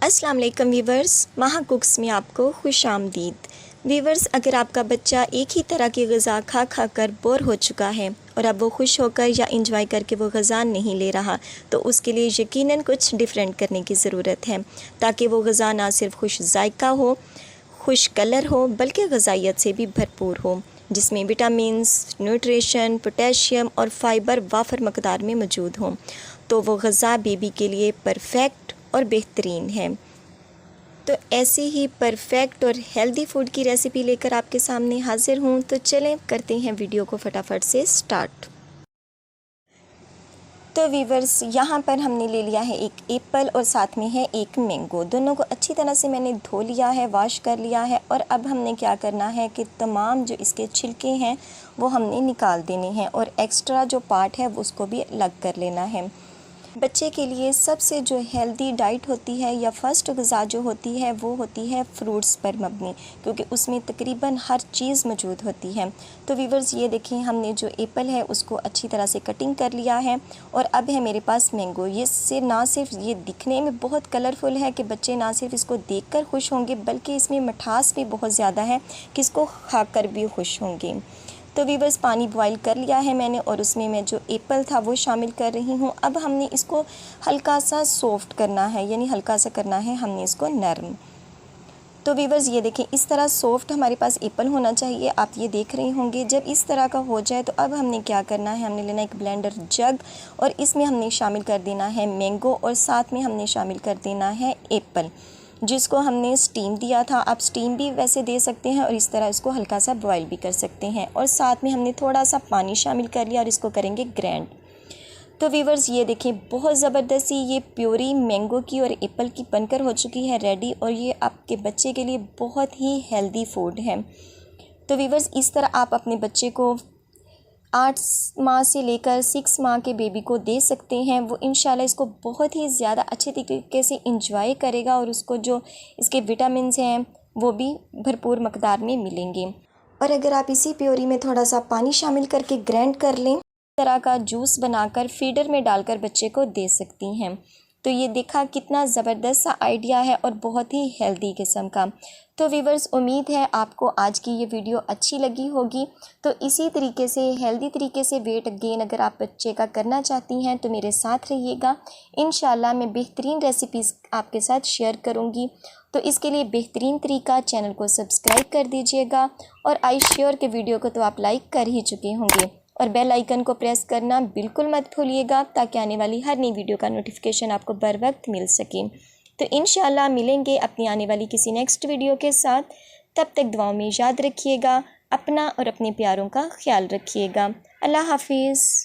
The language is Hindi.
अस्सलाम वालेकुम वीवर्स, माहा कुक्स में आपको खुश आमदीद। वीवर्स, अगर आपका बच्चा एक ही तरह की ग़िज़ा खा खा कर बोर हो चुका है और अब वो खुश होकर या इंजॉय करके वो ग़िज़ा नहीं ले रहा, तो उसके लिए यकीनन कुछ डिफरेंट करने की ज़रूरत है, ताकि वो ग़िज़ा ना सिर्फ खुश जायका हो, खुश कलर हो, बल्कि ग़िज़ाइयत से भी भरपूर हो, जिसमें विटामिन्स, न्यूट्रिशन, पोटेशियम और फ़ाइबर वाफर मकदार में मौजूद हों। तो वो ग़िज़ा बेबी के लिए परफेक्ट और बेहतरीन है। तो ऐसे ही परफेक्ट और हेल्दी फूड की रेसिपी लेकर आपके सामने हाज़िर हूँ। तो चलें करते हैं वीडियो को फटाफट से स्टार्ट। तो वीवर्स, यहाँ पर हमने ले लिया है एक एप्पल और साथ में है एक मैंगो। दोनों को अच्छी तरह से मैंने धो लिया है, वॉश कर लिया है। और अब हमने क्या करना है कि तमाम जो इसके छिलके हैं वो हमने निकाल देने हैं और एक्स्ट्रा जो पार्ट है उसको भी अलग कर लेना है। बच्चे के लिए सबसे जो हेल्दी डाइट होती है या फ़र्स्ट ग़िज़ा जो होती है वो होती है फ्रूट्स पर मबनी, क्योंकि उसमें तकरीबन हर चीज़ मौजूद होती है। तो वीवर्स, ये देखें, हमने जो एप्पल है उसको अच्छी तरह से कटिंग कर लिया है और अब है मेरे पास मैंगो। ये से ना सिर्फ ये दिखने में बहुत कलरफुल है कि बच्चे ना सिर्फ इसको देखकर खुश होंगे, बल्कि इसमें मिठास भी बहुत ज़्यादा है कि इसको खाकर भी खुश होंगे। तो वीवर्स, पानी बॉईल कर लिया है मैंने और उसमें मैं जो एप्पल था वो शामिल कर रही हूँ। अब हमने इसको हल्का सा सॉफ्ट करना है, यानी हल्का सा करना है हमने इसको नरम। तो वीवर्स, ये देखें, इस तरह सॉफ्ट हमारे पास एप्पल होना चाहिए। आप ये देख रहे होंगे। जब इस तरह का हो जाए तो अब हमने क्या करना है, हमने लेना एक ब्लेंडर जग और इसमें हमने शामिल कर देना है मैंगो और साथ में हमने शामिल कर देना है एप्पल, जिसको हमने स्टीम दिया था। आप स्टीम भी वैसे दे सकते हैं और इस तरह इसको हल्का सा बॉईल भी कर सकते हैं। और साथ में हमने थोड़ा सा पानी शामिल कर लिया और इसको करेंगे ग्राइंड। तो वीवर्स, ये देखें, बहुत ज़बरदस्त ये प्योरी मैंगो की और एप्पल की बनकर हो चुकी है रेडी, और ये आपके बच्चे के लिए बहुत ही हेल्दी फूड है। तो वीवर्स, इस तरह आप अपने बच्चे को 8 माह से लेकर 6 माह के बेबी को दे सकते हैं। वो इंशाल्लाह इसको बहुत ही ज़्यादा अच्छे तरीके से इंजॉय करेगा और उसको जो इसके विटामिन्स हैं वो भी भरपूर मकदार में मिलेंगे। और अगर आप इसी प्योरी में थोड़ा सा पानी शामिल करके ग्राइंड कर लें, इस तरह का जूस बनाकर फीडर में डालकर बच्चे को दे सकती हैं। तो ये देखा कितना ज़बरदस्त सा आइडिया है और बहुत ही हेल्दी किस्म का। तो वीवर्स, उम्मीद है आपको आज की ये वीडियो अच्छी लगी होगी। तो इसी तरीके से हेल्दी तरीके से वेट गेन अगर आप बच्चे का करना चाहती हैं तो मेरे साथ रहिएगा। इंशाल्लाह मैं बेहतरीन रेसिपीज़ आपके साथ शेयर करूँगी। तो इसके लिए बेहतरीन तरीका, चैनल को सब्सक्राइब कर दीजिएगा और आई श्योर के वीडियो को तो आप लाइक कर ही चुके होंगे और बेल आइकन को प्रेस करना बिल्कुल मत भूलिएगा, ताकि आने वाली हर नई वीडियो का नोटिफिकेशन आपको बर वक्त मिल सके। तो इंशाल्लाह मिलेंगे अपनी आने वाली किसी नेक्स्ट वीडियो के साथ। तब तक दुआओं में याद रखिएगा, अपना और अपने प्यारों का ख्याल रखिएगा। अल्लाह हाफिज़।